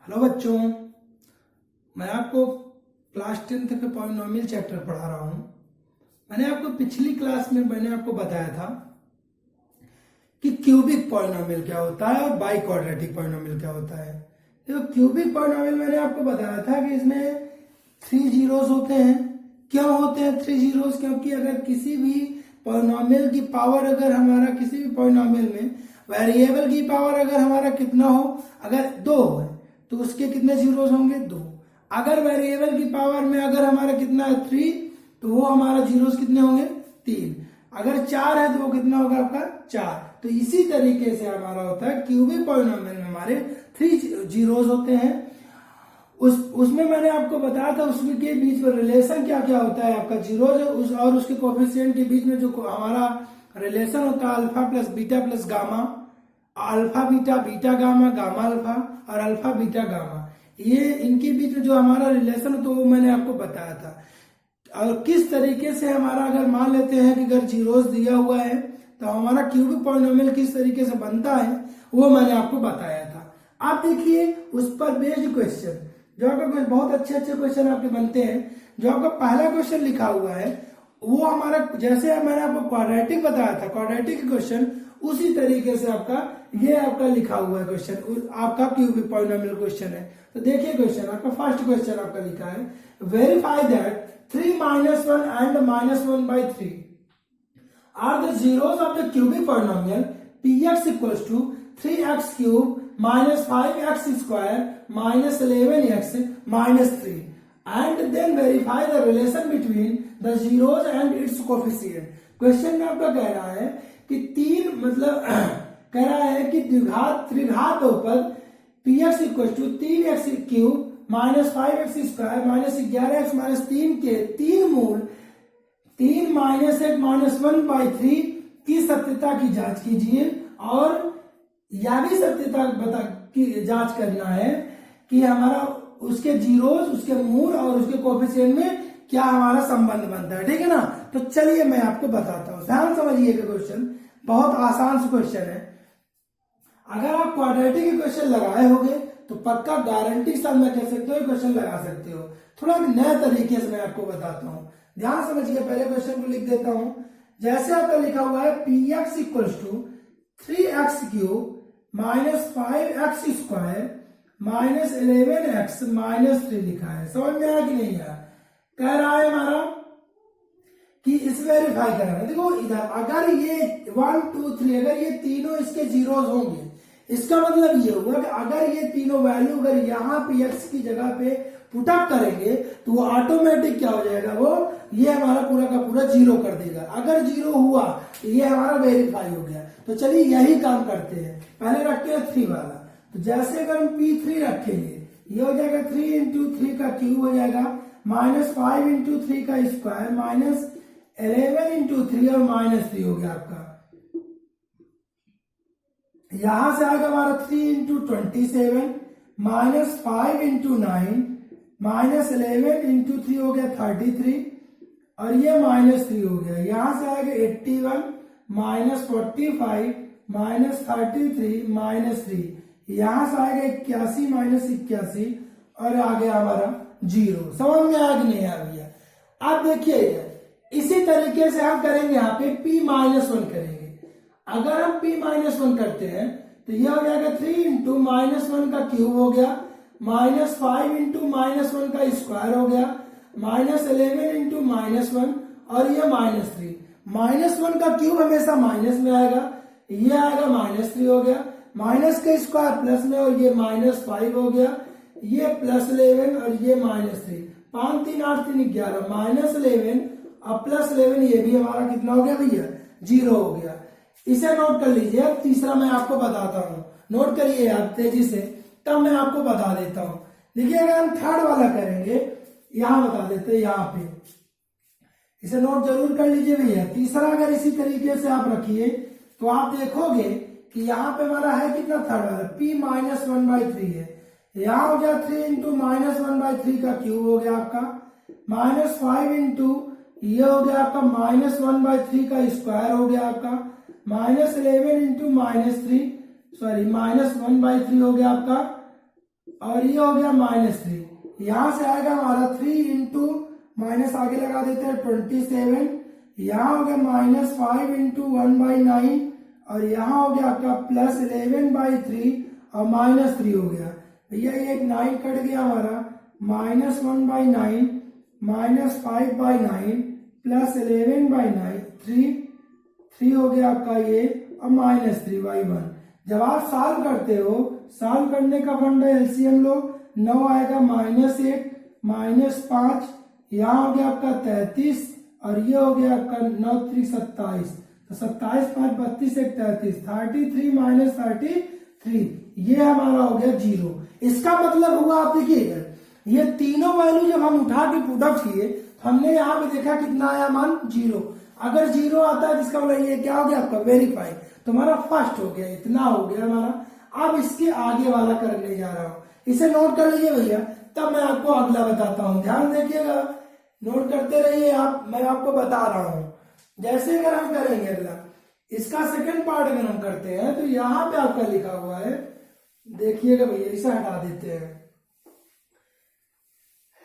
Hello बच्चों, मैं आपको क्लास 10th के पॉलिनोमियल चैप्टर पढ़ा रहा हूं। मैंने आपको पिछली क्लास में बताया था कि क्यूबिक पॉलिनोमियल क्या होता है और बाई क्वाड्रेटिक पॉलिनोमियल क्या होता है। देखो, क्यूबिक पॉलिनोमियल मैंने आपको बताया था कि इसमें 3 जीरोस होते हैं। क्यों होते हैं 3 जीरोस? क्योंकि अगर किसी भी पॉलिनोमियल की पावर, अगर हमारा किसी भी पॉलिनोमियल में वेरिएबल की पावर अगर हमारा कितना हो, अगर 2 है तो उसके कितने जीरोस होंगे? 2। अगर वेरिएबल की पावर में अगर हमारा कितना है 3, तो वो हमारा जीरोस कितने होंगे? 3। अगर 4 है तो वो कितना होगा आपका? 4। तो इसी तरीके से हमारा होता है क्यूबिक पॉलिनोमियल में हमारे 3 जीरोस होते हैं। उसमें मैंने आपको बताया था उसके के बीच में रिलेशन क्या क्या होता है। आपका जीरोस और उसके कोफिशिएंट के बीच में जो हमारा रिलेशन होता है alpha plus beta plus gamma, alpha beta, beta gamma, gamma alpha और अल्फा बीटा गामा, ये इनके बीच में जो हमारा रिलेशन होता है वो मैंने आपको बताया था। और किस तरीके से हमारा, अगर मान लेते हैं कि अगर जीरोस दिया हुआ है तो हमारा क्यूबिक पॉलिनोमियल किस तरीके से बनता है वो मैंने आपको बताया था। आप देखिए उस पर बेस्ड क्वेश्चन, जो आपका कुछ बहुत अच्छे अच्छे क्वेश्चन आपके बनते हैं। जो आपका पहला क्वेश्चन लिखा हुआ है वो हमारा, जैसे मैंने आपको क्वाड्रेटिक बताया था, क्वाड्रेटिक क्वेश्चन उसी तरीके से आपका ये आपका लिखा हुआ है क्वेश्चन, आपका क्यूबिक पॉलिनोमियल क्वेश्चन है। तो देखिए क्वेश्चन आपका, फर्स्ट क्वेश्चन आपका लिखा है, verify that 3 minus 1 and minus 1 by 3 are the zeros of the cubic polynomial px equals to 3x cube minus 5x square minus 11x minus 3, and then verify the relation between the zeros and its coefficient। Question में आपका कह रहा है कि 3 मतलब कह रहा है कि त्रिघात बहुपद px equals to 3x cube minus 5x square minus 11x minus 3 के 3 मूल 3 माइनस 1 माइनस 1 बाई 3 की सत्यता की जांच कीजिए, और यह भी सत्यता की जांच करना है कि हमारा उसके जीरोस, उसके मूल और उसके कोफिशिएंट में क्या हमारा संबंध बनता है। ठीक है ना? तो चलिए मैं आपको बताता हूं, ध्यान समझिएगा। क्वेश्चन बहुत आसान सा क्वेश्चन है। अगर आप क्वाड्रेटिक क्वेश्चन लगाए होंगे तो पक्का गारंटी साथ में कह सकते हो क्वेश्चन लगा सकते हो। थोड़ा नए तरीके से मैं आपको बताता हूं, ध्यान समझिए। पहले क्वेश्चन को लिख देता हूं। जैसे आपका लिखा हुआ है px equals to 3x cube minus 5x square minus 11x minus 3 लिखा है। समझ में आया कि नहीं आया? कह रहा है हमारा कि इस वेरीफाई करना है। देखो इधर अगर ये 1 2 3 अगर ये तीनों इसके जीरोस होंगे, इसका मतलब ये हुआ कि अगर ये तीनों वैल्यू अगर यहाँ पे x की जगह पे पुटअप करेंगे तो वो ऑटोमेटिक क्या हो जाएगा, वो ये हमारा पूरा का पूरा जीरो कर देगा। अगर जीरो हुआ तो ये हमारा वेरीफाई हो गया। तो चलिए यही काम करते हैं। पहले रखते हैं 3 वाला। तो जैसे अगर हम p3 रखेंगे, ये हो जाएगा 3 इंटू 3 का क्यूब हो जाएगा माइनस 5 इंटू 3 का स्क्वायर माइनस 11 इंटू 3 और माइनस 3 हो गया आपका। यहां से आएगा हमारा 3 into 27 minus 5 into 9 minus 11 into 3 हो गया 33 और ये माइनस 3 हो गया। यहां से आएगा 81 माइनस 45 माइनस 33 माइनस 3, यहां से आएगा 81 माइनस 81 और आ गया हमारा 0। समझ में आ गया नहीं आ गया? आप देखिए इसी तरीके से हम करेंगे, यहाँ पे p माइनस 1 करेंगे। अगर हम p माइनस 1 करते हैं तो यह हो जाएगा 3 इंटू माइनस 1 का क्यूब हो गया माइनस 5 इंटू माइनस 1 का स्क्वायर हो गया माइनस 11 इंटू माइनस 1 और ये माइनस 3। माइनस 1 का क्यूब हमेशा माइनस में आएगा, ये आएगा माइनस 3 हो गया, माइनस का स्क्वायर प्लस में और ये माइनस 5 हो गया, ये प्लस 11 और ये माइनस 3। 5 3 8 3 11 माइनस 11 और प्लस 11, ये भी हमारा कितना हो गया भैया? 0 हो गया। इसे नोट कर लीजिए। अब तीसरा मैं आपको बताता हूं, नोट करिए आप तेजी से, तब मैं आपको बता देता हूं। देखिए अगर हम थर्ड वाला करेंगे, यहां बता देते हैं, यहां पे इसे नोट जरूर कर लीजिए भैया। तीसरा अगर इसी तरीके से आप रखिए तो आप देखोगे कि यहाँ पे हमारा है कितना, थर्ड वाला p माइनस 1 बाई 3 है। यहाँ हो गया 3 इंटू माइनस 1 बाई 3 का क्यूब हो गया आपका माइनस 5 इंटू ये हो गया आपका माइनस 1 बाई 3 का स्क्वायर हो गया आपका minus 11 into minus 3 sorry minus 1 by 3 हो गया आपका और ये हो गया -3। यहां से आएगा हमारा 3 इंटू माइनस आगे लगा देते हैं 27। यहाँ हो गया -5 इंटू 1/9 और यहाँ हो गया आपका +11/3 और -3 हो गया भैया। ये एक 9 कट गया हमारा, -1/9 -5/9 +11/9 3 हो गया आपका ये और -3/1। जब आप सॉल्व करते हो, सॉल्व करने का फंडा एलसीएम लो, 9 आएगा -8 -5, यहाँ हो गया आपका 33 और ये हो गया आपका 9 3 27, तो 27 5 32 1 33, 33 -33 ये हमारा हो गया 0। इसका मतलब हुआ आप देखिएगा ये तीनों वैल्यू जब हम उठा के प्रोडक्ट किए तो हमने यहाँ पे देखा कितना आया मान 0। अगर 0 आता है जिसका मतलब ये क्या हो गया आपका वेरीफाई, तो हमारा फर्स्ट हो गया, इतना हो गया हमारा। अब इसके आगे वाला करने जा रहा हूं, इसे नोट कर लीजिए भैया, तब मैं आपको अगला बताता हूं। ध्यान देखिएगा, नोट करते रहिए आप, मैं आपको बता रहा हूं। जैसे अगर हम करेंगे अगला, इसका सेकंड पार्ट अगर हम करते हैं तो यहां पे आपका लिखा हुआ है, देखिएगा भैया, इसे हटा देते हैं।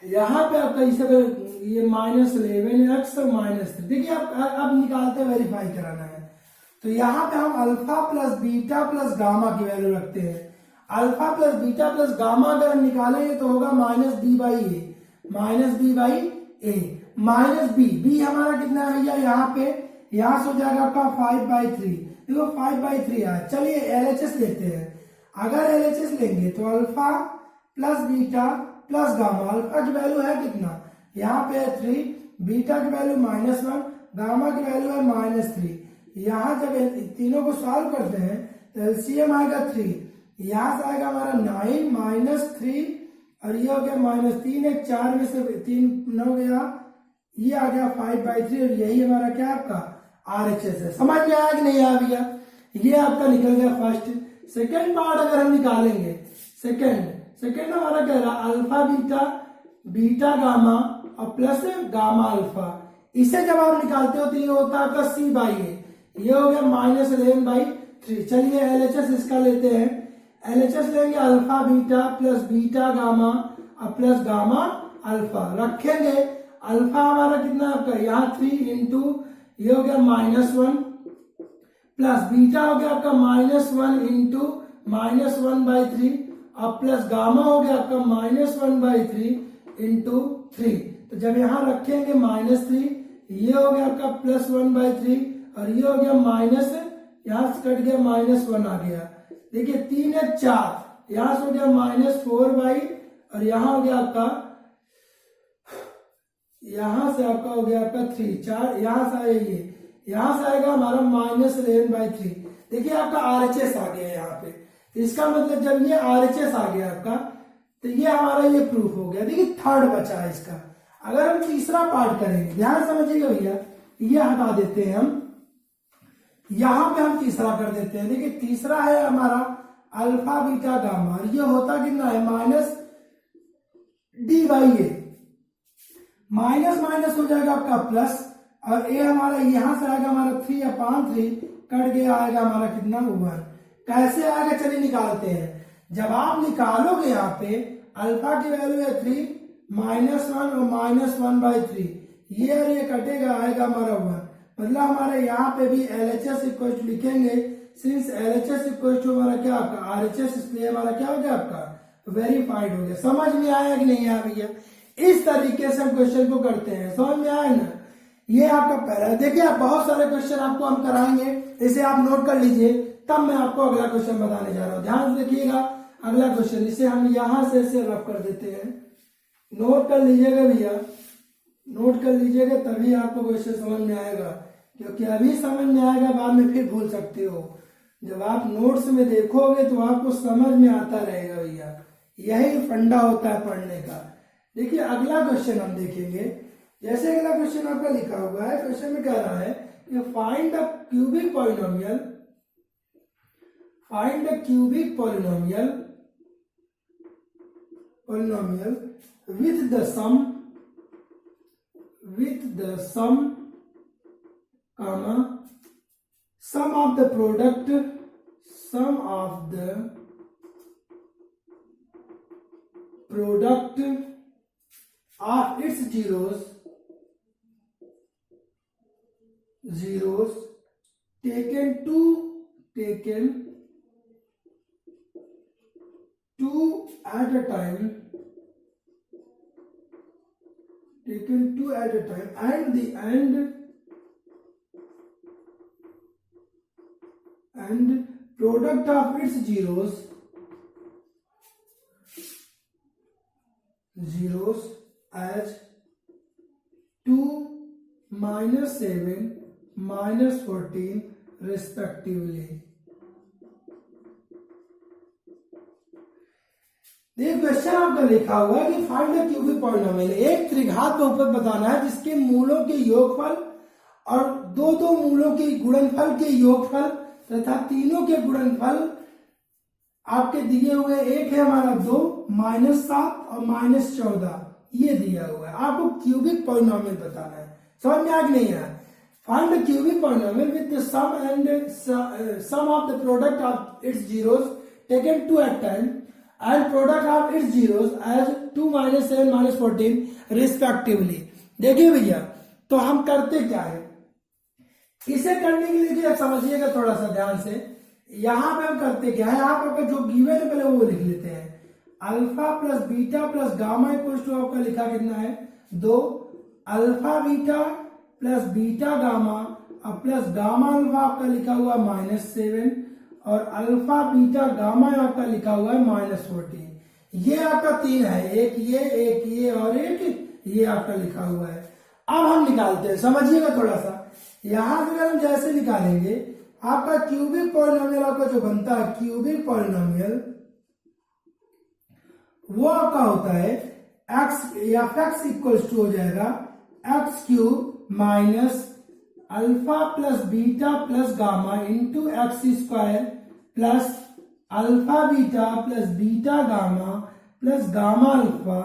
यहां पे आपका इसे ये -11x और -3, देखिए आप अब निकालते वेरीफाई कराना है। तो यहाँ पे हम alpha plus beta plus gamma की वैल्यू रखते हैं। Alpha plus beta plus gamma अगर हम निकालेंगे तो होगा -b/a, -b हमारा कितना है भैया, यहाँ पे यहां से हो जाएगा आपका 5/3। देखो 5/3 आया। चलिए एलएचएस लेते हैं। अगर एलएचएस लेंगे तो alpha plus beta plus gamma, alpha की वैल्यू है कितना, यहाँ पे है 3, बीटा की वैल्यू -1, गामा की वैल्यू है -3। यहाँ जब तीनों को सॉल्व करते हैं तो एलसीएम आएगा 3, यहाँ से आएगा हमारा 9 -3 और ये हो गया -3, एक 4 में से 3 हो गया, ये आ गया 5/3 और यही हमारा क्या आपका आरएचएस है। समझ में आया कि नहीं आया भैया? ये आपका निकल गया फर्स्ट। सेकेंड पार्ट अगर हम निकालेंगे, सेकेंड हमारा कह रहा अल्फा बीटा बीटा गामा और प्लस गामा अल्फा। इसे जब आप निकालते हो तो ये होता है आपका c/a, ये हो गया -11/3। चलिए एलएचएस इसका लेते हैं। एलएचएस लेंगे alpha beta plus beta gamma और प्लस गामा अल्फा रखेंगे। अल्फा हमारा कितना आपका यहाँ 3 इंटू ये हो गया -1 प्लस बीटा हो गया आपका -1 इंटू -1/3 और प्लस गामा हो गया आपका -1/3 इंटू 3। तो जब यहाँ रखेंगे -3, ये हो गया आपका +1/3 और ये हो गया माइनस, यहां से कट गया -1 आ गया। देखिए 3 है 4, यहां से हो गया -4/, और यहां हो गया आपका, यहां से आपका हो गया आपका 3 4, यहां से आया ये, यहां से आएगा हमारा -11/3। देखिए आपका आरएचएस आ गया यहाँ पे। तो इसका मतलब जब ये आरएचएस आ गया आपका तो ये हमारा ये प्रूफ हो गया। देखिए थर्ड बचा है इसका। अगर हम तीसरा पार्ट करेंगे, ध्यान समझिएगा भैया, ये हटा देते हैं हम, यहां पे हम तीसरा कर देते हैं। देखिए तीसरा है हमारा अल्फा बीटा गामा, और ये होता कितना है -d/a, माइनस माइनस हो जाएगा आपका प्लस, और ए हमारा यहां से आएगा हमारा 3/3 कट गया, आएगा हमारा कितना 1। कैसे आएगा चलिए निकालते हैं। जब आप निकालोगे यहाँ पे अल्फा की वैल्यू है 3, -1 और -1/3, ये और ये कटेगा, आएगा हमारा 1। मतलब हमारे यहाँ पे भी एलएचएस इक्वल टू लिखेंगे, सिंस एलएचएस इक्वल टू हमारा क्या आपका आरएचएस, इसलिए हमारा क्या हो गया आपका वेरीफाइड हो गया। समझ में आया कि नहीं आया भैया? इस तरीके से हम क्वेश्चन को करते हैं। समझ में आया ना? ये आपका पहला है। देखिए आप बहुत सारे क्वेश्चन आपको हम कराएंगे, इसे आप नोट कर लीजिए, तब मैं आपको अगला क्वेश्चन बताने जा रहा हूं। ध्यान से देखिएगा अगला क्वेश्चन, इसे हम यहां से ऐसे रफ कर देते हैं। नोट कर लीजिएगा भैया, नोट कर लीजिएगा, तभी आपको क्वेश्चन समझ में आएगा, क्योंकि अभी समझ में आएगा, बाद में फिर भूल सकते हो। जब आप नोट्स में देखोगे तो आपको समझ में आता रहेगा भैया, यही फंडा होता है पढ़ने का। देखिए अगला क्वेश्चन हम देखेंगे। जैसे अगला क्वेश्चन आपका लिखा हुआ है, क्वेश्चन में कह रहा है कि find the cubic polynomial, find a cubic polynomial with the sum comma sum of the product of its zeros taken two at a time and product of its zeros as 2, -7, -14 respectively. ये question आपका लिखा हुआ है कि find the cubic polynomial. एक त्रिघात बहुपद बताना है जिसके मूलों के योगफल और दो मूलों के गुणनफल के योगफल तथा तीनों के गुणनफल आपके दिए हुए। एक है हमारा 2, -7 और -14 ये दिया हुआ है। आपको क्यूबिक पॉलिनोमियल बताना है। समझ में आ कि नहीं आया? Find the cubic polynomial with the sum of the product of its zeros taken 2 at time and product of its zeros as 2, -7, -14 respectively। देखिए भैया, तो हम करते क्या है, इसे करने के लिए समझिएगा थोड़ा सा ध्यान से। यहां पे हम करते क्या है, आप आपका जो गिवन है पहले वो लिख लेते हैं। Alpha plus beta plus gamma equal to आपका लिखा कितना है 2। Alpha beta plus beta gamma और प्लस गामा अल्फा आपका लिखा हुआ -7 और अल्फा बीटा गामा आपका लिखा हुआ है -14। ये आपका 3 है, एक ये और एक ये आपका लिखा हुआ है। अब हम निकालते हैं, समझिएगा थोड़ा सा। यहां से अगर हम जैसे निकालेंगे आपका क्यूबिक पॉलिनोमियल आपका जो बनता है क्यूबिक पॉलिनोमियल वो आपका होता है f(x) इक्वल्स टू हो जाएगा x³ minus alpha plus beta plus gamma into x² plus alpha beta plus beta gamma plus gamma alpha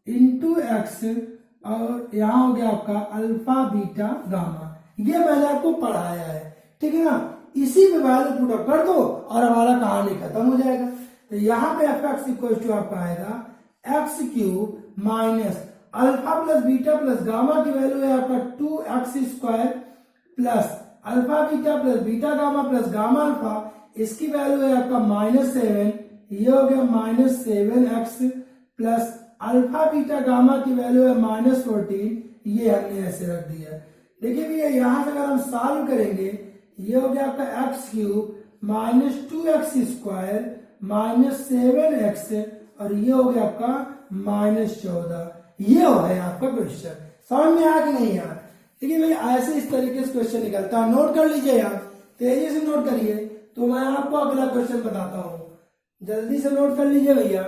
into x और यहां हो गया आपका अल्फा बीटा गामा। ये मैंने आपको पढ़ाया है, ठीक है ना। इसी पे वैल्यू पुट अप कर दो और हमारा कहानी खत्म हो जाएगा। तो यहाँ पे f(x) इक्वल टू आपका आएगा x³ minus alpha plus beta plus gamma की वैल्यू है आपका 2x² plus alpha beta plus beta gamma plus gamma alpha, इसकी वैल्यू है आपका -7। ये हो गया -7x plus alpha beta gamma की वैल्यू है -14। ये हमने ऐसे रख दिया। देखिए भैया, यहां से अगर हम सॉल्व करेंगे ये हो गया आपका x³ minus 2x² minus 7x और ये हो गया आपका -14। ये हो गया आपका क्वेश्चन। समझ में आ कि नहीं यार? देखिए भाई, ऐसे इस तरीके से क्वेश्चन निकलता है। नोट कर लीजिए यार, तेजी से नोट करिए तो मैं आपको अगला क्वेश्चन बताता हूं। जल्दी से नोट कर लीजिए भैया,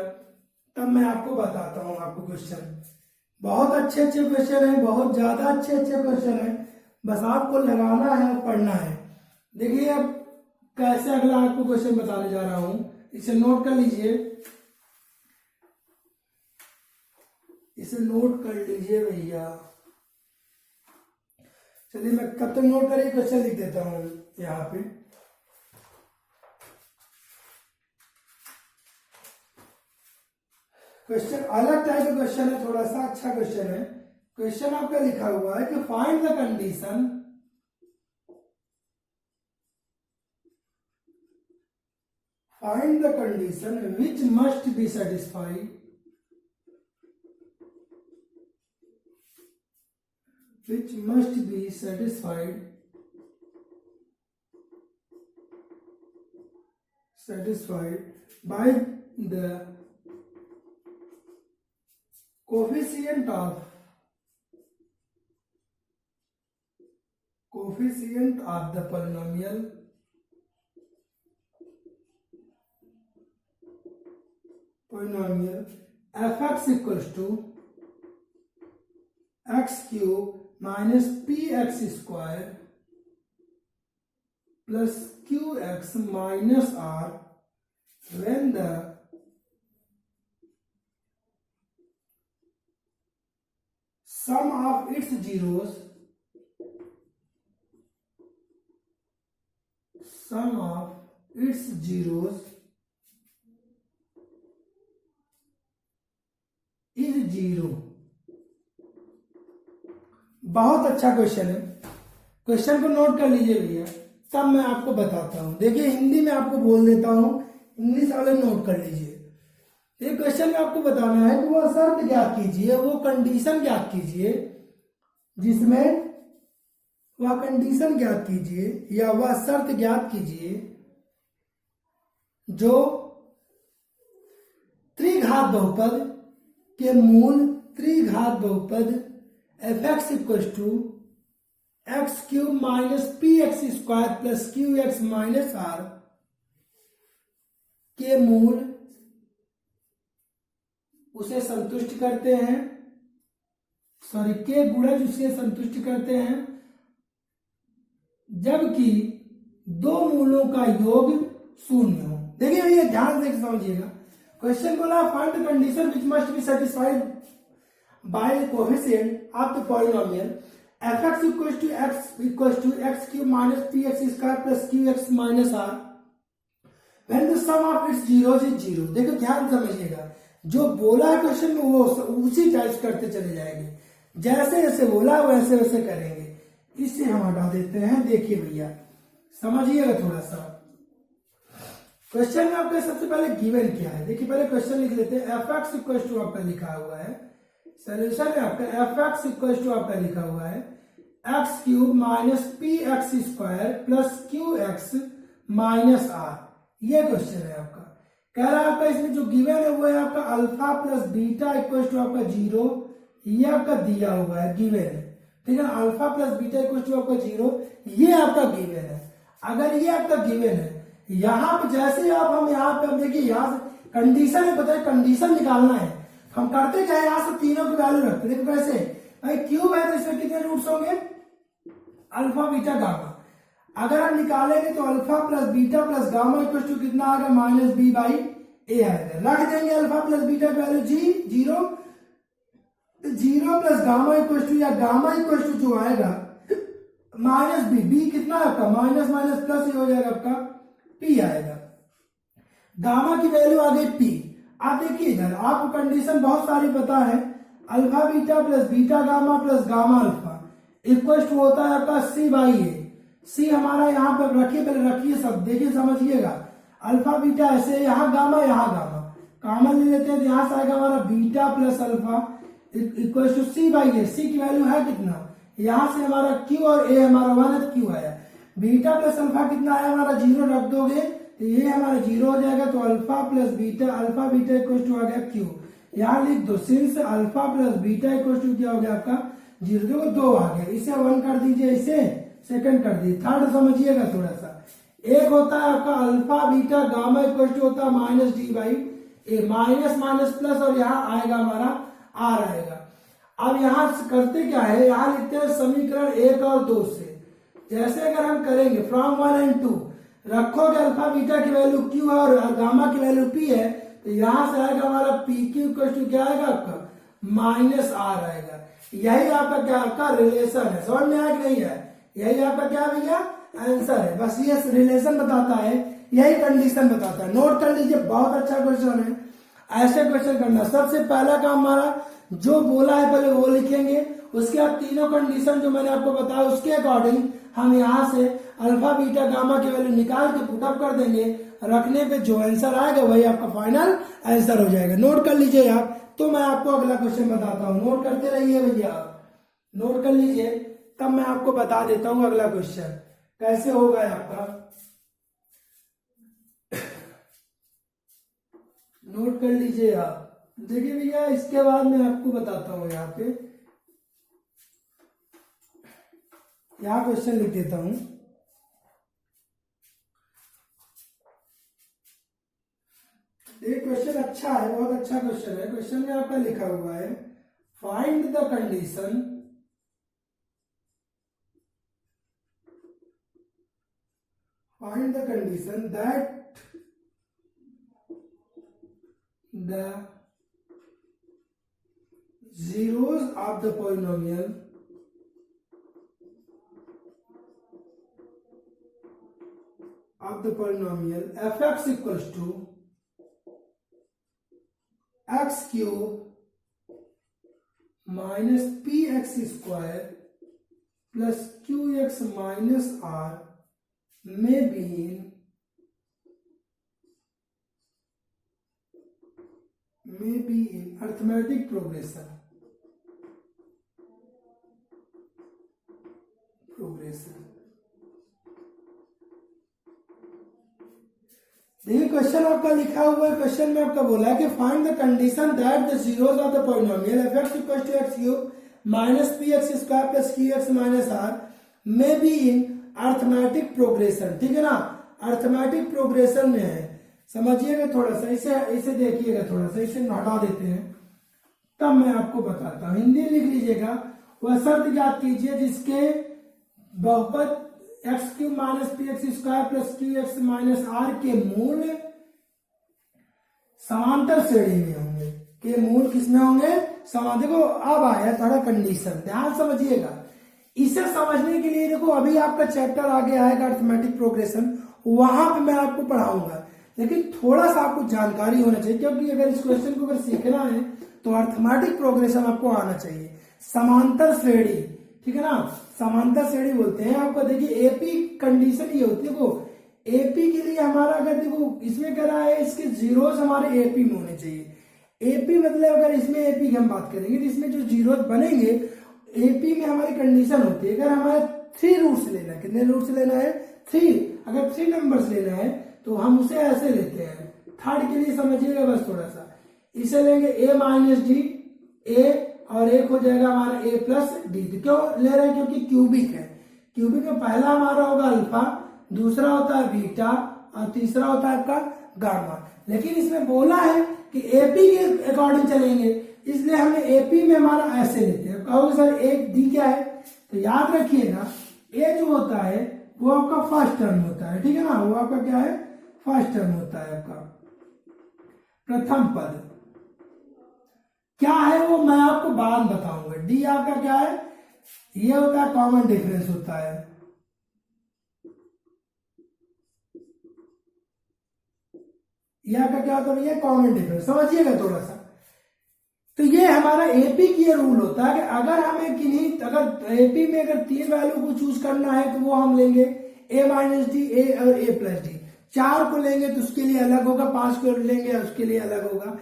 तब मैं आपको बताता हूं आपको क्वेश्चन। बहुत अच्छे क्वेश्चन है, बहुत ज्यादा अच्छे क्वेश्चन है, बस आपको लगाना है और पढ़ना है। देखिए अब कैसे अगला आपको क्वेश्चन बताने जा रहा हूं, इसे नोट कर लीजिए, इसे नोट कर लीजिए भैया। चलिए मैं कब तक नोट करिए, क्वेश्चन लिख देता हूं यहाँ पे। क्वेश्चन अलग टाइप का क्वेश्चन है, थोड़ा सा अच्छा क्वेश्चन है। क्वेश्चन आपका लिखा हुआ है कि find the condition which must be satisfied by the coefficient of the polynomial f(x) equals to x³ minus px² plus qx minus r when the sum of its zeros 0। बहुत अच्छा question है, question को note कर लीजिए भैया, तब मैं आपको बताता हूं। देखिए हिंदी में आपको बोल देता हूं, इंग्लिश वाले नोट कर लीजिए। ये क्वेश्चन में आपको बताना है कि वह शर्त ज्ञात कीजिए, वो कंडीशन ज्ञात कीजिए जिसमें, वह कंडीशन ज्ञात कीजिए या वह शर्त ज्ञात कीजिए जो त्रिघात बहुपद के मूल त्रिघात बहुपद f x equal to x cube minus p x square plus q x minus r के मूल उसे संतुष्ट करते हैं, सॉरी के गुणज उसे संतुष्ट करते हैं, जबकि दो मूलों का योग शून्य हो। देखिए भैया ध्यान से समझिएगा, क्वेश्चन बोला find the condition which must be satisfied by coefficient of the polynomial f x equal to x cube minus p x square plus q x minus r when the sum of its zero is zero. देखो ध्यान समझिएगा, जो बोला है question में वो उसी type करते चले जाएंगे, जैसे जैसे बोला वैसे वैसे करेंगे। इससे हम हटा देते हैं। देखिए भैया समझिएगा थोड़ा सा, क्वेश्चन में आपका सबसे पहले गिवन क्या है। देखिए पहले क्वेश्चन लिख लेते हैं। एफ एक्स इक्वल टू आपका लिखा हुआ है, सोल्यूशन है आपका एफ एक्स इक्वल टू आपका लिखा हुआ है x cube minus p x square plus q x minus r. ये क्वेश्चन है आपका, कह रहा है आपका इसमें जो गिवन है वो है आपका alpha plus beta equal to आपका 0। ये आपका दिया हुआ है गिवन है, ठीक है ना। Alpha plus beta equal to आपका 0, ये आपका गिवन है। अगर ये आपका गिवन है, यहां पे जैसे आप हम यहाँ पे, अब देखिए यहाँ से कंडीशन है, बताइए कंडीशन निकालना है, हम करते क्या है, यहाँ से तीनों की वैल्यू रखते। देखो कैसे भाई, क्यूब है तो इसमें कितने रूट्स होंगे, अल्फा बीटा गामा। अगर हम निकालेंगे तो alpha plus beta plus gamma equal to कितना आएगा, माइनस बी बाई ए आएगा। रख देंगे अल्फा प्लस बीटा की value zero, zero plus gamma equal to, या गामा इक्वल टू जो आएगा माइनस बी, बी कितना है आपका, माइनस माइनस प्लस ही हो जाएगा आपका पी आएगा। गामा की वैल्यू आ गई पी। आप देखिए इधर आपको कंडीशन बहुत सारी पता है, alpha beta plus beta gamma plus gamma alpha equal to होता है आपका सी बाई ए। सी हमारा यहाँ पर रखिए, पहले रखिए सब, देखिए समझिएगा। अल्फा बीटा ऐसे, यहाँ गामा कॉमन ले लेते हैं तो यहाँ से आएगा हमारा beta plus alpha equal to C by A. C की वैल्यू है कितना, यहाँ से हमारा क्यू और ए हमारा 1 है, क्यू आया। बीटा प्लस अल्फा कितना आया हमारा, 0 रख दोगे तो ये हमारा 0 हो जाएगा। तो alpha plus beta, alpha beta equal to आ गया क्यू, यहाँ लिख दो। Since alpha plus beta equal to क्या हो गया आपका 0, देखो 2 आ गया। इसे 1 कर दीजिए, इसे सेकंड कर दीजिए, थर्ड समझिएगा थोड़ा सा। एक होता है आपका alpha beta gamma equal to होता है minus d by a, minus minus plus, और यहाँ आएगा हमारा आर आएगा। अब यहाँ करते क्या है, यहाँ लिखते हैं समीकरण 1 और 2 से। जैसे अगर हम करेंगे फ्रॉम 1 एंड 2, रखोगे अल्फा बीटा की वैल्यू क्यू है और गामा की वैल्यू पी है, तो यहां से आएगा हमारा पी क्यू इक्वल टू क्या आएगा आपका माइनस आर आएगा। यही आपका क्या, आपका रिलेशन है। समझ में आया कि नहीं है, यही आपका क्या भैया आंसर है। बस ये रिलेशन बताता है, यही कंडीशन बताता है। नोट कर लीजिए, बहुत अच्छा क्वेश्चन है। ऐसे क्वेश्चन करना, सबसे पहला काम हमारा जो बोला है पहले वो लिखेंगे, उसके बाद तीनों कंडीशन जो मैंने आपको बताया उसके अकॉर्डिंग हम यहाँ से अल्फा बीटा गामा की वैल्यू निकाल के पुटअप कर देंगे। रखने पे जो आंसर आएगा वही आपका फाइनल आंसर हो जाएगा। नोट कर लीजिए आप, तो मैं आपको अगला क्वेश्चन बताता हूँ। नोट करते रहिए भैया, नोट कर लीजिए, तब मैं आपको बता देता हूँ अगला क्वेश्चन कैसे होगा आपका। नोट कर लीजिए आप। देखिए भैया इसके बाद मैं आपको बताता हूँ, यहाँ पे यहाँ क्वेश्चन लिख देता हूं। एक क्वेश्चन अच्छा है, बहुत अच्छा क्वेश्चन है। क्वेश्चन में आपका लिखा हुआ है find the condition that the zeros of the polynomial fx equals to x cube minus p x square plus q x minus r में बी इन अर्थमेटिक प्रोग्रेशन देखिए क्वेश्चन आपका लिखा हुआ है। क्वेश्चन में आपका बोला है कि find the condition that the zeros of the polynomial f x equal to x cube minus p x square plus q x minus r में बी इन अर्थमेटिक प्रोग्रेशन। ठीक है ना, अर्थमेटिक प्रोग्रेशन में है। समझिएगा थोड़ा सा, इसे देखिएगा थोड़ा सा, इसे हटा देते हैं तब मैं आपको बताता हूं। हिंदी लिख लीजिएगा। वह शर्त ज्ञात कीजिए जिसके बहुपद x cube minus p x square plus q x minus r के मूल समांतर श्रेणी में होंगे। के मूल किसमें होंगे? समान। देखो अब आया थोड़ा कंडीशन, ध्यान समझिएगा। इसे समझने के लिए देखो अभी आपका चैप्टर आगे आएगा अर्थमेटिक प्रोग्रेशन, वहां पे मैं आपको पढ़ाऊंगा, लेकिन थोड़ा सा आपको जानकारी होना चाहिए, क्योंकि अगर इस क्वेश्चन को अगर सीखना है तो अर्थमेटिक प्रोग्रेशन आपको आना चाहिए। समांतर श्रेणी, ठीक है ना, समांतर श्रेणी बोलते हैं आपको। देखिए एपी कंडीशन ये होती है, वो एपी के लिए हमारा अगर देखो इसमें कह रहा है इसके जीरोस हमारे एपी में होने चाहिए। एपी मतलब अगर इसमें एपी की हम बात करेंगे तो इसमें जो जीरोस बनेंगे एपी में हमारी कंडीशन होती है। अगर हमारे 3 रूट्स लेना है, कितने रूट्स लेना है? 3। अगर 3 नंबर्स लेना है तो हम उसे ऐसे लेते हैं। थर्ड के लिए समझिएगा बस थोड़ा सा, इसे लेंगे ए माइनस डी, ए और एक हो जाएगा हमारा ए प्लस डी। क्यों ले रहे हैं? क्योंकि क्यूबिक है। क्यूबिक में पहला हमारा होगा अल्फा, दूसरा होता है बीटा और तीसरा होता है आपका गामा। लेकिन इसमें बोला है कि एपी के अकॉर्डिंग चलेंगे, इसलिए हमने एपी में हमारा ऐसे लेते हैं। कहोगे सर एक डी क्या है? तो याद रखिएगा ए जो होता है वो आपका फर्स्ट टर्म होता है। ठीक है ना, वो आपका क्या है? फर्स्ट टर्म होता है आपका प्रथम पद। क्या है वो मैं आपको बाद में बताऊंगा। डी आपका क्या है? ये होता है कॉमन डिफरेंस होता है। ये आपका क्या होता है? ये कॉमन डिफरेंस, समझिएगा थोड़ा सा। तो ये हमारा एपी की रूल होता है कि अगर हमें किन्हीं, अगर एपी में अगर 3 वैल्यू को चूज करना है तो वो हम लेंगे ए माइनस डी, ए और ए प्लस डी। 4 को लेंगे तो उसके लिए अलग होगा, 5 को लेंगे उसके लिए अलग होगा,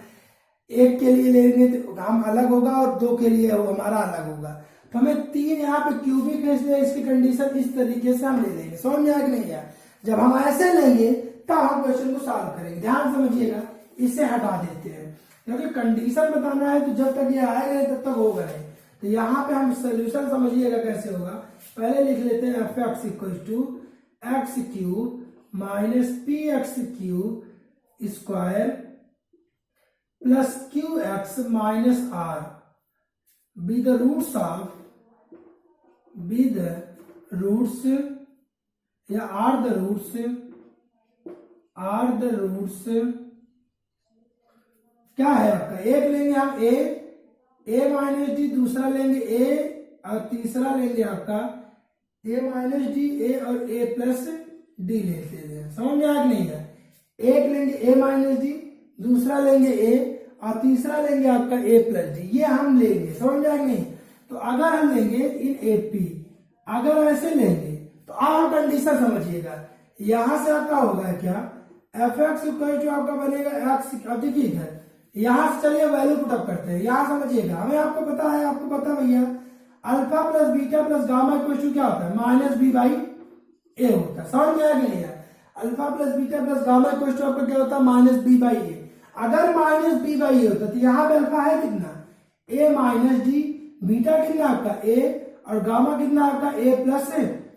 1 के लिए लेंगे तो हम अलग होगा और 2 के लिए वो हमारा अलग होगा। तो हमें 3 यहाँ पे क्यूबिक है, इसलिए इसकी कंडीशन इस तरीके से हम ले लेंगे। समझ में आ कि नहीं आया? जब हम ऐसे लेंगे तब हम क्वेश्चन को सॉल्व करेंगे। ध्यान समझिएगा, इसे हटा देते हैं क्योंकि कंडीशन बताना है तो जब तक ये आएगा तब तक होगा नहीं। तो यहाँ पे हम सोल्यूशन समझिएगा कैसे होगा। पहले लिख लेते हैं f x equal to x cube minus p x cube square plus q x minus r be the roots या आर द रूट्स क्या है आपका? एक लेंगे हम ए माइनस डी, दूसरा लेंगे ए और तीसरा लेंगे आपका ए माइनस डी, ए और ए प्लस डी लेते हैं। समझ में आ कि नहीं है? एक लेंगे ए माइनस डी, दूसरा लेंगे ए और तीसरा लेंगे आपका ए प्लस डी। ये हम लेंगे। समझ में आ कि नहीं? तो अगर हम लेंगे इन एपी, अगर ऐसे लेंगे तो आप कंडीशन समझिएगा। यहां से आपका होगा क्या? एफ एक्स इक्वल टू आपका बनेगा एक्स। अब देखिए इधर यहां से चलिए वैल्यू पुटअप करते हैं। यहां समझिएगा, हमें आपको पता है, आपको पता भैया alpha plus beta plus gamma equal to क्या होता है? माइनस बी बाई ए होता है। समझ में आ गया नहीं? Alpha plus beta plus gamma equal to आपका क्या होता है? Minus B by a. अगर माइनस बी बाई ए होता तो यहाँ पे अल्फा है कितना? ए माइनस डी, बीटा कितना आपका? ए और गामा कितना आपका? A plus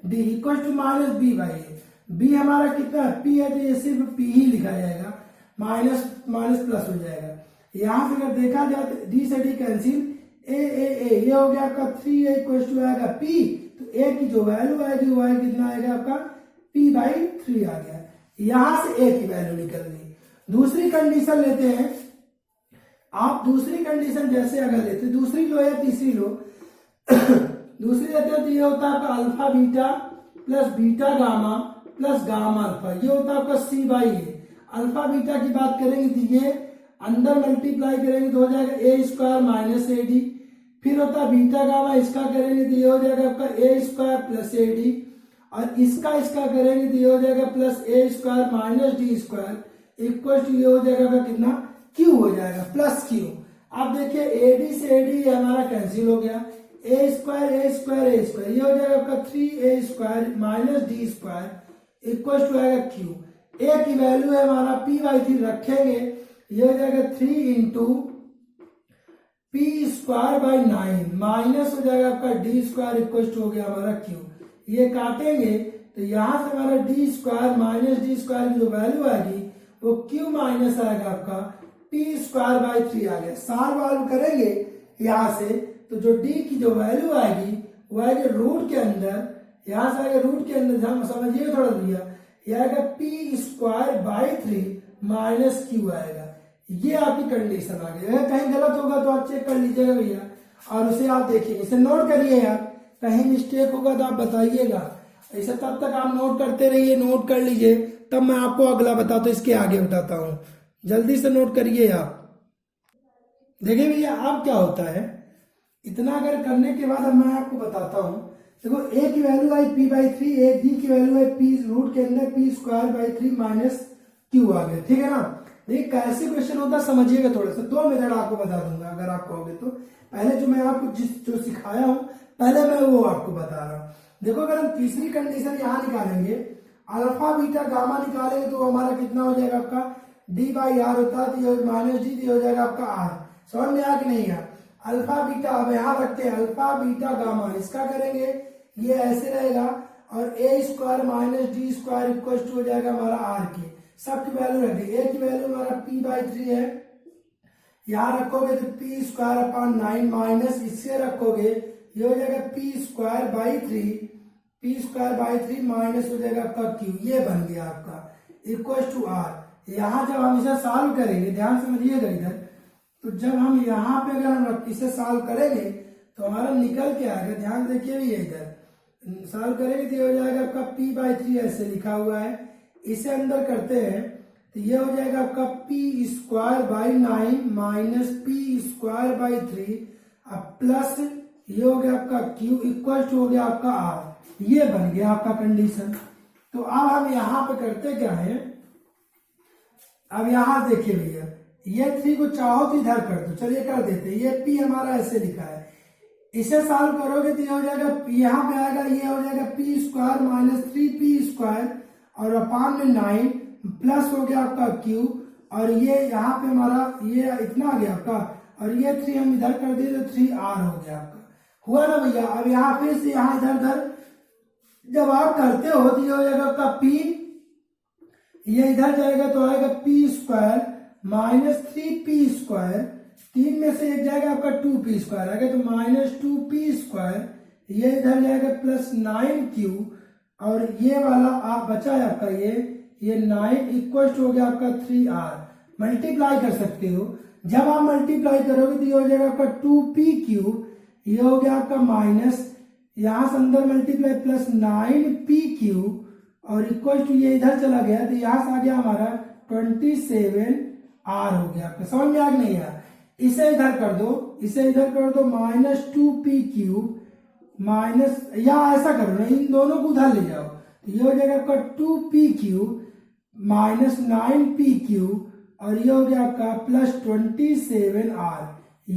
D equal to minus B by A. B हमारा कितना? पी है तो ये सिर्फ पी ही लिखा जाएगा, माइनस माइनस प्लस हो जाएगा। यहां से अगर देखा जाए तो डी से डी कैंसिल, ए ये हो गया आपका 3a इक्वल टू आएगा पी। तो ए की जो वैल्यू आएगी वो आएगी कितना आएगा आपका? p बाई 3 आ गया। यहां से ए की वैल्यू निकल गई। दूसरी कंडीशन लेते हैं आप। दूसरी कंडीशन जैसे अगर लेते, दूसरी लो या तीसरी लो दूसरी लेते हैं तो ये होता है आपका alpha beta plus beta gamma plus gamma alpha. ये होता है आपका सी बाई ए। अल्फा बीटा की बात करेंगे तो ये अंदर मल्टीप्लाई करेंगे तो हो जाएगा ए स्क्वायर माइनस ए डी फिर होता है बीटा गामा, इसका करेंगे तो ये हो जाएगा आपका a square plus a d, और इसका करेंगे तो ये हो जाएगा plus a square minus D square equal to ये हो जाएगा आपका कितना क्यू हो जाएगा प्लस क्यू। अब देखिए एडी से एडी हमारा कैंसिल हो गया, ए स्क्वायर ये हो जाएगा आपका 3a square minus D square equal to आएगा क्यू। ए की वैल्यू है हमारा p/3 रखेंगे, ये हो जाएगा 3 into P square by 9 minus हो जाएगा आपका डी स्क्वायर इक्वल टू हो गया हमारा क्यू। ये काटेंगे तो यहां से हमारा D square minus D square की जो वैल्यू आएगी वो क्यू माइनस आएगा आपका पी स्क्वायर बाई 3 आ गया। साल वाल्व करेंगे यहां से तो जो डी की जो वैल्यू आएगी वो आएगी रूट के अंदर, यहां से आएगा रूट के अंदर, हम समझिए थोड़ा दिया, ये आएगा P square by 3 minus Q आएगा। ये आपकी कंडीशन आ गई। अगर कहीं गलत होगा तो आप चेक कर लीजिएगा भैया, और उसे आप देखिए, इसे नोट करिए यार, कहीं मिस्टेक होगा तो आप बताइएगा। ऐसे तब तक आप नोट करते रहिए, नोट कर लीजिए, तब मैं आपको अगला बताता हूँ, इसके आगे बताता हूँ। जल्दी से नोट करिए आप। देखिए भैया अब क्या होता है, इतना अगर करने के बाद अब मैं आपको बताता हूँ। देखो ए की वैल्यू आई p/3, ए डी की वैल्यू है पी रूट के अंदर P square by 3 minus Q आ गया, ठीक है ना। देखिए कैसे क्वेश्चन होता है समझिएगा थोड़ा सा। दो मेथड आपको बता दूंगा अगर आप कहोगे तो। पहले जो मैं आपको जो सिखाया हूँ पहले मैं वो आपको बता रहा हूँ। देखो अगर हम तीसरी कंडीशन यहाँ निकालेंगे, अल्फा बीटा गामा निकालेंगे तो हमारा कितना हो जाएगा आपका d/r होता है, तो माइनस डी हो जाएगा आपका r। समझ में आया कि नहीं है। अल्फा बीटा अब यहाँ रखते हैं, अल्फा बीटा गामा, इसका करेंगे ये ऐसे रहेगा, और A square minus D square equal to हो जाएगा हमारा आर के। सबकी वैल्यू रख दी, ए की वैल्यू हमारा p/3 है, यहाँ रखोगे तो पी स्क्वायर अपॉन 9 माइनस इससे रखोगे ये हो जाएगा पी स्क्वायर बाई 3 माइनस हो जाएगा आपका क्यू। ये बन गया आपका इक्वल टू आर। यहाँ जब हम इसे सॉल्व करेंगे, ध्यान समझिएगा इधर, तो जब हम यहाँ पे अगर हम इसे सॉल्व करेंगे तो हमारा निकल के आएगा, ध्यान देखिए भी इधर सॉल्व करेंगे तो ये हो जाएगा आपका p/3 ऐसे लिखा हुआ है, इसे अंदर करते हैं तो ये हो जाएगा आपका P square by 9 minus P square by 3 अब प्लस ये हो गया आपका क्यू इक्वल टू हो गया आपका आर। ये बन गया आपका कंडीशन। तो अब हम यहाँ पे करते क्या है, अब यहाँ देखिए भैया, ये 3 को चाहो तो इधर कर दो, चलिए कर देते। ये p हमारा ऐसे लिखा है, इसे सॉल्व करोगे तो ये हो जाएगा, यहाँ पे आएगा ये हो जाएगा P square minus 3p square और अपान में 9 प्लस हो गया आपका क्यू, और ये यहाँ पे हमारा ये इतना आ गया आपका, और ये 3 हम इधर कर दिए तो 3r हो गया आपका। हुआ ना भैया। अब यहाँ फिर से यहाँ इधर उधर जब आप करते हो तो ये हो जाएगा आपका p, ये इधर जाएगा तो आएगा P square minus 3p square, 3 में से एक जाएगा आपका 2p स्क्वायर आएगा तो माइनस 2p स्क्वायर, ये इधर जाएगा प्लस 9q, और ये वाला आप बचा है आपका ये 9 इक्वल हो गया आपका 3r। मल्टीप्लाई कर सकते हो, जब आप मल्टीप्लाई करोगे तो ये हो जाएगा आपका 2p3, ये हो गया आपका माइनस यहां से अंदर मल्टीप्लाई प्लस 9p3 और इक्वल टू ये इधर चला गया तो यहां से आ गया हमारा 27r हो गया आपका। समझ में आ नहीं आया। इसे इधर कर दो माइनस 2p3 माइनस, या ऐसा करो ना, इन दोनों को उधर ले जाओ तो ये हो जाएगा आपका 2p3 माइनस 9p3 और ये हो गया आपका प्लस 27r,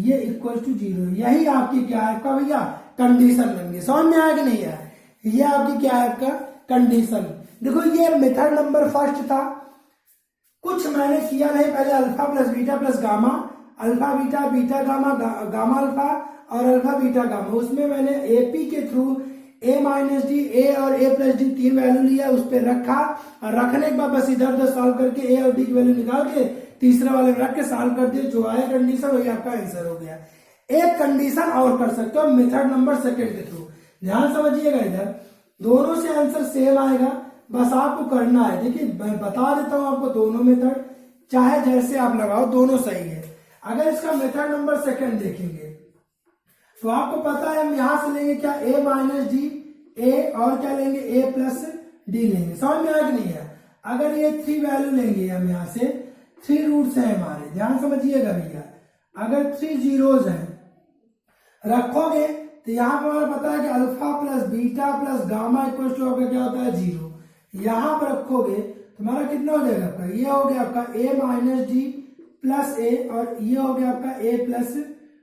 ये इक्वल टू 0। यही आपकी क्या है आपका भैया कंडीशन बन गई। समझ में आया कि नहीं आया। ये आपकी क्या है आपका कंडीशन। देखो ये मेथड नंबर फर्स्ट था, कुछ मैंने किया नहीं, पहले alpha plus beta plus gamma, alpha beta beta gamma gamma alpha और अल्फा बीटा गामा, उसमें मैंने एपी के through a minus D A और ए प्लस डी 3 वैल्यू लिया, उस पर रखा और रखने के बाद बस इधर उधर सॉल्व करके ए और डी की वैल्यू निकाल के तीसरे वाले रख के सॉल्व कर दिए, जो आया कंडीशन वही आपका आंसर हो गया। एक कंडीशन और कर सकते हो मेथड नंबर सेकंड के थ्रू, ध्यान समझिएगा, इधर दोनों से आंसर सेम आएगा, बस आपको करना है। देखिए मैं बता देता हूं आपको, दोनों मेथड चाहे जैसे आप लगाओ दोनों सही है। अगर इसका मेथड नंबर सेकंड देखेंगे तो आपको पता है हम यहां से लेंगे क्या a माइनस डी ए और क्या लेंगे a प्लस डी लेंगे। समझ में आया कि नहीं है। अगर ये 3 वैल्यू लेंगे हम यहां से, 3 रूट्स है हमारे, ध्यान समझिएगा भैया, अगर 3 जीरोज हैं रखोगे तो यहाँ पर हमें पता है कि alpha plus beta plus gamma equal to आपका क्या होता है 0। यहाँ पर रखोगे तुम्हारा कितना हो जाएगा आपका, ये हो गया आपका a minus d plus a, और ये हो गया आपका a plus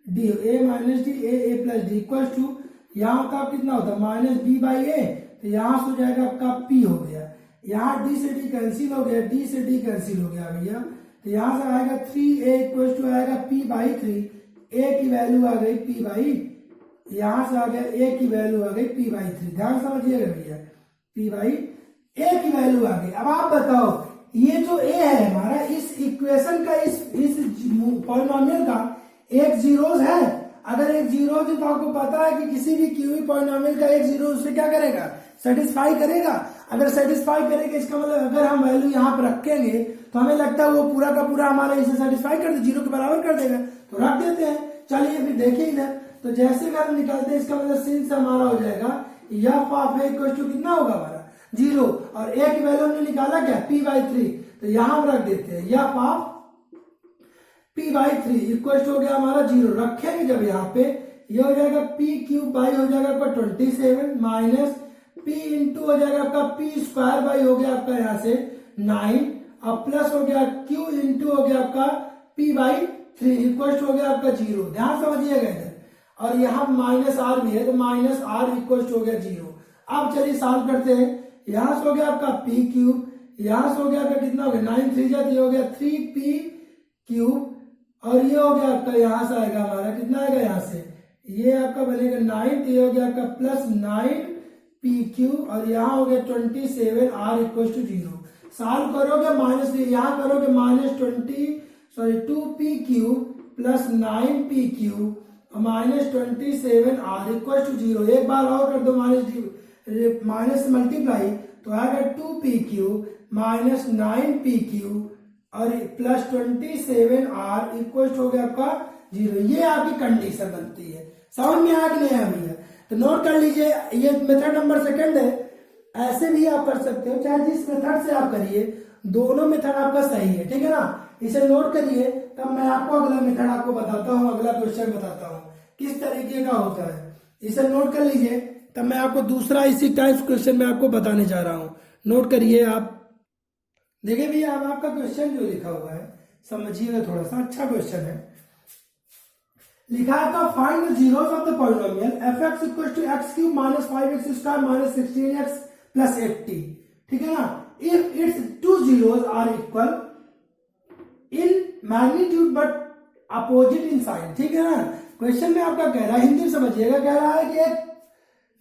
d, a minus d a plus D equal to यहाँ का कितना होता है माइनस बी बाई ए, तो यहाँ से हो जाएगा आपका p हो गया, यहाँ d से d कैंसिल हो गया, d से d कैंसिल हो गया भैया, तो यहाँ से आएगा 3a इक्वल टू आएगा p बाई 3, a की वैल्यू आ गई p बाई, यहाँ से आ गया a की वैल्यू आ गई p बाई 3, ध्यान समझिएगा भैया, p बाई a की वैल्यू आ गई। अब आप बताओ ये जो a है हमारा, इस इक्वेशन का इस पॉलिनोमियल का एक जीरोस है, अगर एक जीरो है तो आपको पता है कि किसी भी क्यूबिक पॉलिनोमियल का एक जीरो उससे क्या करेगा, सेटिस्फाई करेगा। अगर सेटिस्फाई करेगा इसका मतलब अगर हम वैल्यू यहाँ पर रखेंगे तो हमें लगता है वो पूरा का पूरा हमारा इसे सेटिस्फाई कर दे, जीरो के बराबर कर देगा, तो रख देते हैं। चलिए फिर देखिए इधर, तो जैसे अगर निकालते हैं इसका मतलब सिंस हमारा हो जाएगा f of a equal to कितना होगा हमारा 0, और ए की वैल्यू हमने निकाला क्या p बाई 3, तो यहां पर रख देते हैं f of p by 3 equal to हो गया हमारा 0, रखेंगे जब यहाँ पे ये हो जाएगा p क्यूब बाई हो जाएगा आपका 27 माइनस p इंटू हो जाएगा आपका p स्क्वायर बाई हो गया आपका यहाँ से 9, और प्लस हो गया q इंटू हो गया आपका p बाई 3 इक्वल टू हो गया आपका 0, ध्यान समझिएगा इधर, और यहाँ माइनस आर भी है तो माइनस आर इक्वल टू हो गया 0। अब चलिए सॉल्व करते हैं, यहां से हो गया आपका p क्यूब, यहां से हो गया आपका कितना हो गया 9 3 जाती हो गया 3p क्यूब, और ये हो गया आपका यहां से आएगा हमारा कितना आएगा यहाँ से ये आपका बनेगा 9, तो ये हो गया आपका प्लस 9p क्यूब, और यहाँ हो गया 27 r इक्वल टू 0। सॉल्व करोगे माइनस यहाँ करोगे minus 2p cube plus 9p cube minus 27 r equal to 0। एक बार और कर दो माइनस मल्टीप्लाई, तो आएगा 2p cube minus 9p cube और प्लस 27 r इक्वल हो गया आपका 0। ये आपकी कंडीशन बनती है, समझ में आ गया है भैया? तो नोट कर लीजिए, ये मेथड नंबर सेकंड है, ऐसे भी आप कर सकते हो, चाहे जिस मेथड से आप करिए, दोनों मेथड आपका सही है, ठीक है ना। इसे नोट करिए, तब मैं आपको अगला मेथड आपको बताता हूँ, अगला क्वेश्चन बताता हूँ किस तरीके का होता है। इसे नोट कर लीजिए, तब मैं आपको दूसरा इसी टाइप क्वेश्चन में आपको बताने जा रहा हूँ। नोट करिए आप, देखिए भैया अब आपका क्वेश्चन जो लिखा हुआ है समझिएगा थोड़ा सा, अच्छा क्वेश्चन है। लिखा है तो find the zeros of the polynomial fx equal to x cube minus 5x square minus 16x plus 80, ठीक है ना। If its two zeros are equal in magnitude but opposite in sign, ठीक है ना। क्वेश्चन में आपका कह रहा है, हिंदी समझिएगा, कह रहा है कि एक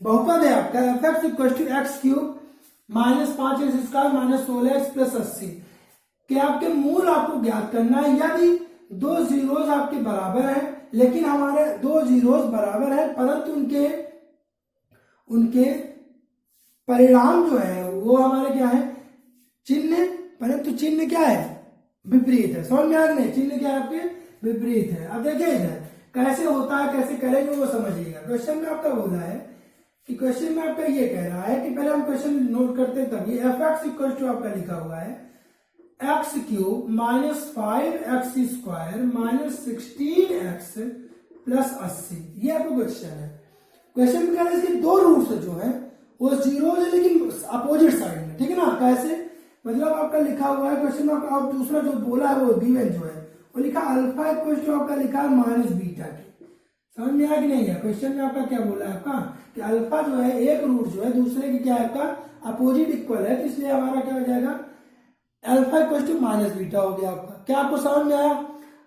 बहुपद है आपका fx equal to x cube minus 5x square minus 16x plus 80 के आपके मूल आपको ज्ञात करना है। यदि दो जीरोस आपके बराबर हैं, लेकिन हमारे दो जीरोस बराबर है परंतु उनके परिणाम जो है वो हमारे क्या है, चिन्ह, परंतु चिन्ह क्या है, विपरीत है। समझ में आ गया, चिन्ह क्या है आपके विपरीत है। अब देखिए इधर कैसे होता है, कैसे करेंगे वो समझिएगा। क्वेश्चन में आपका बोला है कि क्वेश्चन में आपका ये कह रहा है कि पहले हम क्वेश्चन नोट करते हैं, तभी fx इक्वल टू आपका लिखा हुआ है x cube minus 5x square minus 16x plus 80, ये आपका क्वेश्चन है। क्वेश्चन में कह रहे हैं इसके दो रूट्स जो है वो जीरो है लेकिन अपोजिट साइड में, ठीक है ना। कैसे मतलब आपका लिखा हुआ है क्वेश्चन में आपका, आप दूसरा जो बोला है वो गिवन जो है वो लिखा अल्फा इक्वल टू आपका लिखा है माइनस बीटा की। समझ में आया कि नहीं है? क्वेश्चन में आपका क्या बोला है आपका कि अल्फा जो है एक रूट जो है दूसरे की क्या है आपका अपोजिट इक्वल है, तो इसलिए हमारा क्या हो जाएगा alpha equal to minus beta हो गया आपका। क्या आपको समझ में आया?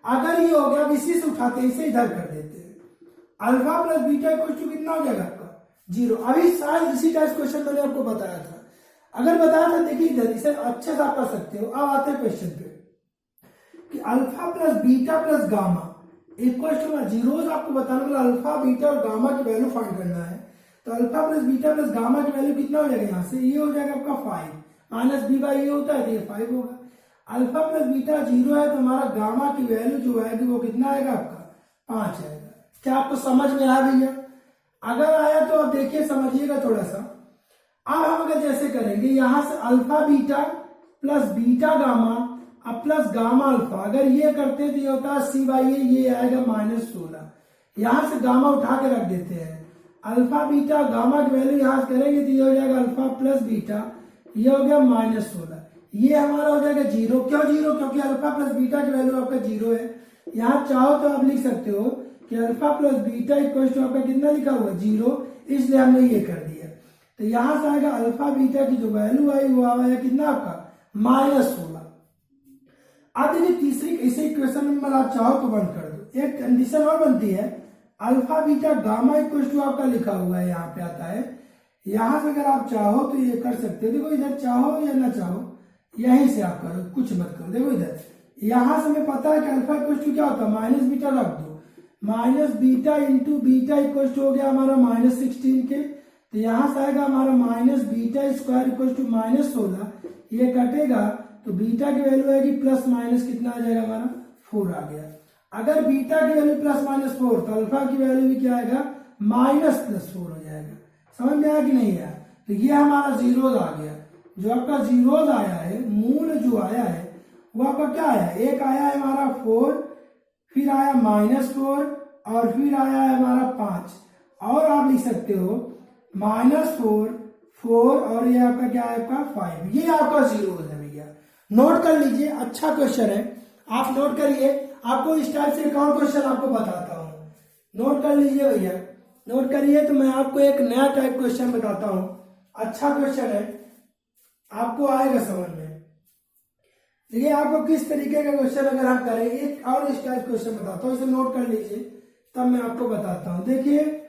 अगर ये हो गया, अब इसी से उठाते हैं, इसे इधर कर देते हैं, alpha plus beta equal to कितना हो जाएगा आपका 0। अभी शायद इसी टाइप क्वेश्चन मैंने आपको बताया था, अगर बताया था देखिए इधर, इसे अच्छे से आप कर सकते हो। अब आते हैं क्वेश्चन पे कि alpha plus beta plus gamma equal two zeros आपको बताने वाला, अल्फा बीटा और गामा की वैल्यू फाइंड करना है। तो alpha plus beta plus gamma की वैल्यू कितना हो जाएगा, यहाँ से ये हो जाएगा आपका 5 माइनस बी बाई ये होता है तो ये 5 होगा। अल्फा प्लस बीटा 0 है तो हमारा गामा की वैल्यू जो है वो कितना आएगा आपका 5 आएगा। क्या आपको समझ में आया भैया? अगर आया तो आप देखिए समझिएगा थोड़ा सा। अब हम अगर जैसे करेंगे यहां से alpha beta plus beta gamma अब प्लस गामा अल्फा, अगर ये करते हैं तो ये होता है सी बाई ये आएगा माइनस 16, यहां से गामा उठा के रख देते हैं, अल्फा बीटा गामा की वैल्यू यहां से करेंगे तो ये हो जाएगा अल्फा प्लस बीटा, ये हो गया -16, ये हमारा हो जाएगा 0। क्यों 0? क्योंकि अल्फा प्लस बीटा की वैल्यू आपका 0 है। यहाँ चाहो तो आप लिख सकते हो कि alpha plus beta equal to आपका कितना लिखा हुआ 0, इसलिए हमने ये कर दिया। तो यहां से आएगा अल्फा बीटा की जो वैल्यू आई वो आया कितना आपका -16। अब देखिए तीसरी इसे इक्वेशन नंबर आप चाहो तो बंद कर दो। एक कंडीशन और बनती है, alpha beta gamma equal to आपका लिखा हुआ है, यहाँ पे आता है। यहां से अगर आप चाहो तो ये कर सकते हो। देखो इधर चाहो या ना चाहो यहीं से आप करो, कुछ मत करो। देखो इधर यहां से हमें पता है कि अल्फा इक्वल टू क्या होता है, माइनस बीटा रख दो, minus beta into beta equal to हो गया हमारा -16 के। तो यहां से आएगा हमारा minus beta square equal to -16, ये कटेगा तो बीटा की वैल्यू आएगी प्लस माइनस कितना आ जाएगा हमारा 4 आ गया। अगर बीटा की वैल्यू प्लस -4 तो अल्फा की वैल्यू भी क्या आएगा -+4 हो जाएगा। समझ में आया कि नहीं आया? तो ये हमारा जीरोज आ गया। जो आपका जीरोज आया है, मूल जो आया है वो आपका क्या आया, एक आया है हमारा 4, फिर आया -4 और फिर आया है हमारा 5, और आप लिख सकते हो -4, 4 और ये आपका क्या है आपका 5, ये आपका जीरोज है भैया। नोट कर लीजिए, अच्छा क्वेश्चन है, आप नोट करिए। आपको इस टाइप से एक और क्वेश्चन आपको बताता हूँ, नोट कर लीजिए भैया, नोट करिए। तो मैं आपको एक नया टाइप क्वेश्चन बताता हूँ, अच्छा क्वेश्चन है, आपको आएगा समझ में। देखिए आपको किस तरीके का क्वेश्चन अगर हम करें, एक और इस टाइप क्वेश्चन बताता हूँ, इसे नोट कर लीजिए तब मैं आपको बताता हूँ। देखिए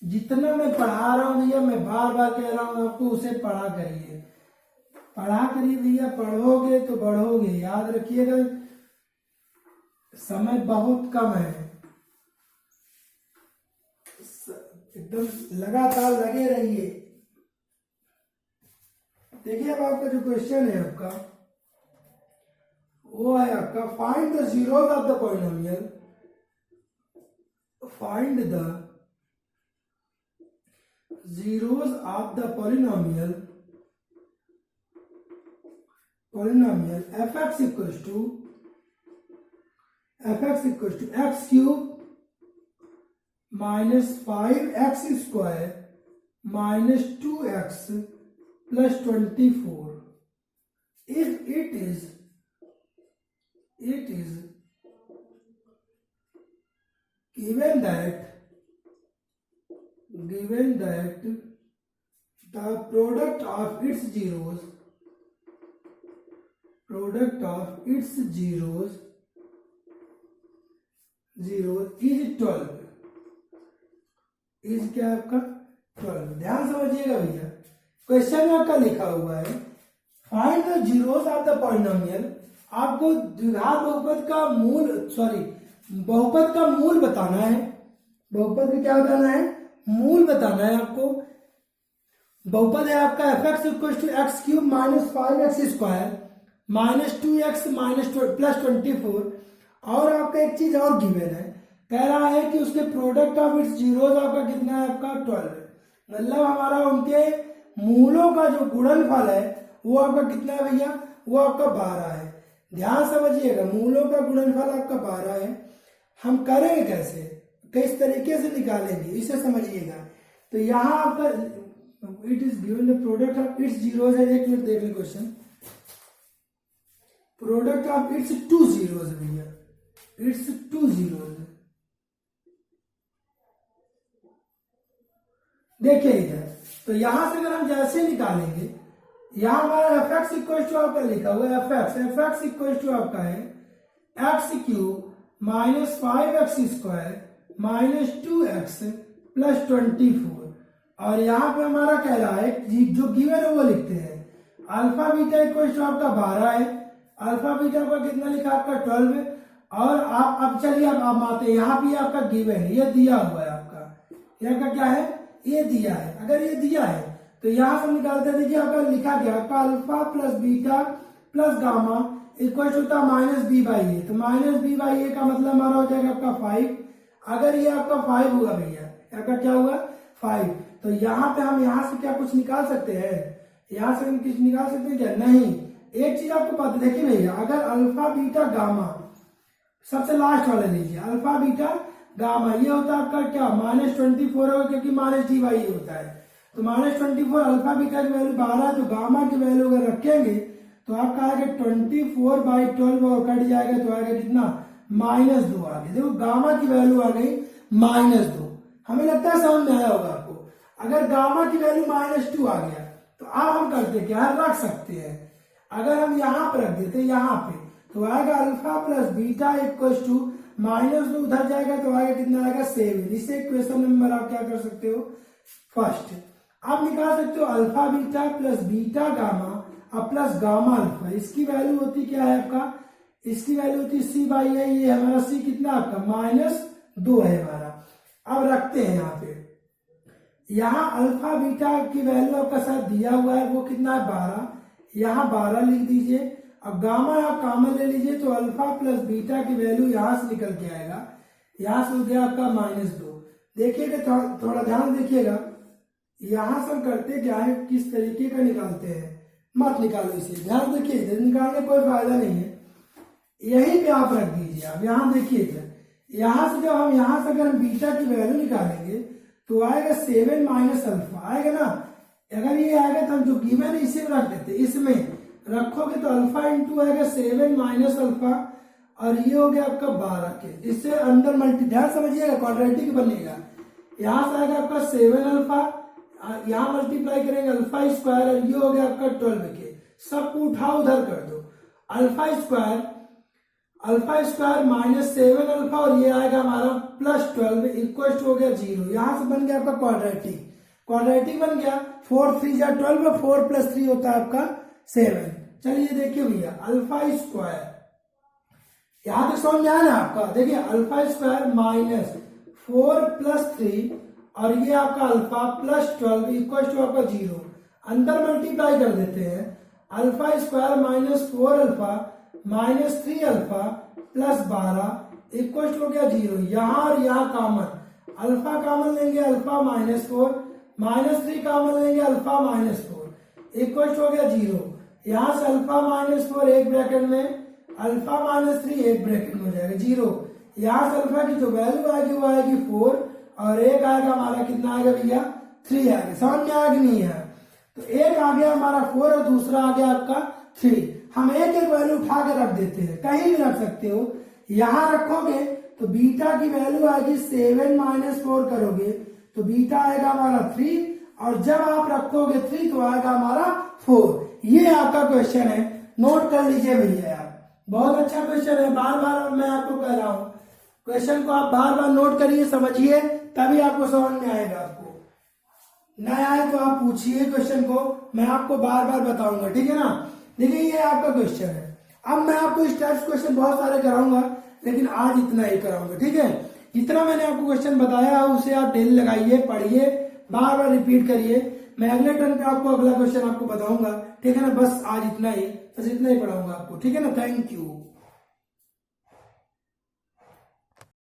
जितना मैं पढ़ा रहा हूँ भैया, मैं बार बार कह रहा हूँ आपको, उसे पढ़ा करिए, पढ़ा करिए भैया, पढ़ोगे तो बढ़ोगे। याद रखिएगा समय बहुत कम है, एकदम लगातार लगे रहिए। देखिए अब आपका जो क्वेश्चन है आपका वो है आपका find the zeros of the polynomial, find the zeros of the polynomial fx equals to x cube minus 5x square minus 2x plus 24 if it is given that the product of its zeros is 12, is क्या आपका 12। ध्यान समझिएगा भैया, question में आपका लिखा हुआ है find the zeros of the polynomial. आपको द्विघात बहुपद का बहुपद का मूल बताना है। बहुपद का क्या बताना है, मूल बताना है आपको। बहुपद है आपका fx equal to x cube minus 5x square minus 2x minus plus 24। और आपका एक चीज और गिवन है, कह रहा है कि उसके प्रोडक्ट ऑफ इट्स जीरोज आपका कितना है, आपका 12 है। मतलब हमारा उनके मूलों का जो गुणनफल है वो आपका कितना है भैया, वो आपका 12 है। ध्यान समझिएगा, मूलों का गुणनफल आपका 12 है। हम करेंगे कैसे, किस तरीके से निकालेंगे, इसे समझिएगा। तो यहाँ आपका it is given the product of it's zeros है। एक मिनट देख लें question, product of it's 2 zeros है भैया, इट्स 2 जीरोज है। देखिए इधर, तो यहां से अगर हम जैसे निकालेंगे, यहां हमारा एफ एक्स इक्वल टू आपका लिखा हुआ है एफ एक्स इक्वल टू आपका है x cube minus 5x square minus 2x plus 24। और यहाँ पे हमारा कह रहा है जो गिवन है वो लिखते हैं। अल्फा बीटा इक्वल टू आपका 12 है, अल्फा बीटा का कितना लिखा आपका 12 है। और आप अब चलिए अब आते, यहाँ भी आपका गिवन है, ये दिया हुआ है आपका, यहाँ का क्या है, ये दिया है। अगर ये दिया है तो यहाँ से निकालते, देखिए आपका लिखा गया आपका alpha plus beta plus gamma equal to होता माइनस बी बाई ए। तो माइनस बी बाई ए का मतलब हमारा हो जाएगा आपका 5। अगर ये आपका 5 होगा भैया, आपका क्या होगा 5, तो यहाँ पे हम यहाँ से क्या कुछ निकाल सकते हैं, यहाँ से हम कुछ निकाल सकते हैं क्या, नहीं। एक चीज आपको पता, देखिए भैया अगर अल्फा बीटा गामा सबसे लास्ट वाला लीजिए, अल्फा बीटा गामा, ये होता है आपका क्या -24 होगा, क्योंकि -dy होता है। तो -24 अल्फा बीटा की वैल्यू 12, तो गामा की वैल्यू अगर रखेंगे तो आपका आएगा 24/12 और कट जाएगा तो आएगा कितना -2 आ गया। देखो गामा की वैल्यू आ गई -2। हमें लगता है समझ में आया होगा आपको। अगर गामा की वैल्यू -2 आ गया तो अब हम करते क्या है, रख सकते हैं। अगर हम यहाँ पर रख देते यहाँ पे तो आएगा alpha plus beta equals to -2 उधर जाएगा तो आएगा कितना आएगा 7। इसे इक्वेशन नंबर आप क्या कर सकते हो फर्स्ट। आप निकाल सकते हो alpha beta plus beta gamma अब प्लस गामा अल्फा। इसकी वैल्यू होती क्या है आपका, इसकी वैल्यू होती c/a। ये हमारा c कितना आपका -2 है हमारा। अब रखते हैं यहाँ पे, यहाँ अल्फा बीटा की वैल्यू आपका साथ दिया हुआ है वो कितना है 12, यहाँ 12 लिख दीजिए। अब गामा आप कॉमन ले लीजिए तो अल्फा प्लस बीटा की वैल्यू यहां से निकल के आएगा, यहां से हो गया आपका -2। देखिएगा थोड़ा ध्यान देखिएगा, यहां से हम करते क्या है, किस तरीके का निकालते हैं, मत निकालो इसे, ध्यान देखिए, निकालने कोई फायदा नहीं है। यहीं पे आप रख दीजिए। अब यहाँ देखिएगा, यहां से जब हम यहां से अगर हम बीटा की वैल्यू निकालेंगे तो आएगा 7 माइनस अल्फा आएगा ना। अगर ये आएगा तो हम जो गिवन है इसे रख देते, इसमें रखोगे तो अल्फा इंटू आएगा 7 माइनस अल्फा और ये हो गया आपका 12 के। इससे अंदर ध्यान समझिएगा, क्वाड्रेटिक बनेगा। यहां से आएगा आपका 7 अल्फा, यहां मल्टीप्लाई करेंगे अल्फा स्क्वायर और ये हो गया आपका 12 के। सबको उठाओ उधर कर दो, अल्फा स्क्वायर -7 अल्फा और ये आएगा हमारा +12 इक्वल हो गया 0। यहां से बन गया आपका क्वाड्रेटिक बन गया। 4 3 जा 12, 4 + 3 होता है आपका 7। चलिए देखिए भैया, अल्फा स्क्वायर यहां तक समझ में आया ना आपका। देखिए अल्फा स्क्वायर -4 + 3 और ये आपका अल्फा +12 इक्वल टू आपका 0। अंदर मल्टीप्लाई कर देते हैं, alpha square -4 alpha -3 alpha +12 equal to हो गया 0। यहाँ और यहाँ कॉमन, अल्फा कॉमन लेंगे अल्फा -4, -3 कॉमन लेंगे अल्फा -4 इक्वल टू हो गया 0। यहाँ से अल्फा -4 एक ब्रैकेट में, अल्फा -3 एक ब्रैकेट में हो जाएगा 0। यहाँ से अल्फा की जो वैल्यू आएगी वो आएगी 4 और एक आएगा हमारा कितना आएगा भैया 3 आएगा। समझ में आएगा नहीं है? तो एक आ गया हमारा 4 और दूसरा आ गया आपका 3। हम एक एक वैल्यू उठा के रख देते हैं, कहीं भी रख सकते हो। यहां रखोगे तो बीटा की वैल्यू आएगी 7 - 4 करोगे तो बीटा आएगा हमारा 3 और जब आप रखोगे 3 तो आएगा हमारा 4। ये आपका क्वेश्चन है, नोट कर लीजिए भैया यार, बहुत अच्छा क्वेश्चन है। बार बार मैं आपको कह रहा हूं, क्वेश्चन को आप बार बार नोट करिए, समझिए, तभी आपको समझ में आएगा। आपको नया आए तो आप पूछिए क्वेश्चन को, मैं आपको बार बार बताऊंगा, ठीक है ना। देखिए ये आपका क्वेश्चन है। अब मैं आपको इस टाइप क्वेश्चन बहुत सारे कराऊंगा, लेकिन आज इतना ही कराऊंगा, ठीक है। जितना मैंने आपको क्वेश्चन बताया उसे आप डेली लगाइए, पढ़िए, बार बार रिपीट करिए। मैं अगले टर्न पे आपको अगला क्वेश्चन आपको बताऊंगा, ठीक है ना। बस आज इतना ही, बस इतना ही पढ़ाऊंगा आपको, ठीक है ना। Thank you.